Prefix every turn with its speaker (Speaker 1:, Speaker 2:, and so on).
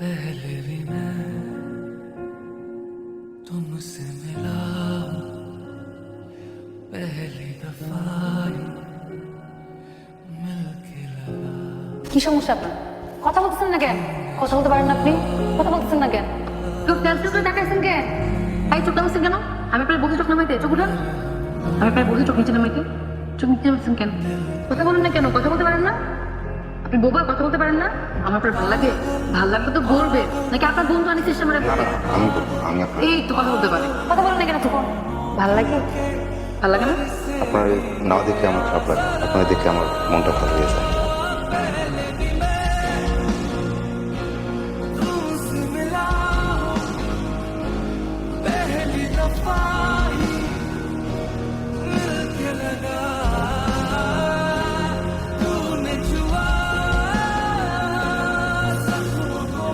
Speaker 1: पहले भी मैं तुमसे मिला हूं, पहली दफा ही मिलके लगा।
Speaker 2: কি সমস্যা আপনার? কথা বলতেছেন না কেন? কথা বলতে পারেন না আপনি? কথা বলতেছেন না কেন? চোখ ক্যান্সেল করে দেখাইছেন কেন? এই চোখ নামাইছেন কেন? আমি প্রায় বসে চোখ নামাইতে চোখ উঠান। আমি প্রায় বসে চোখ নিচে নামাইতে চোখ নিচে নামাইছেন কেন? কথা বলেন না কেন? কথা বলতে পারেন না? আপনি বোবা, কথা বলতে পারেন না? আমার প্রায় ভালো লাগে, ভালো লাগলে তো বলবে, নাকি আপনার বন্ধু আনি চেষ্টা করে বলবে? এই তো কথা বলতে পারে, কথা বলেন না কেন? তখন ভালো লাগে, ভালো লাগে না?
Speaker 3: আপনার না দেখে আমার খারাপ লাগে, আপনার দেখে আমার মনটা ভালো হয়ে যায়।
Speaker 1: तुमसे मिला हूं, पहली दफा ही मिलके लगा।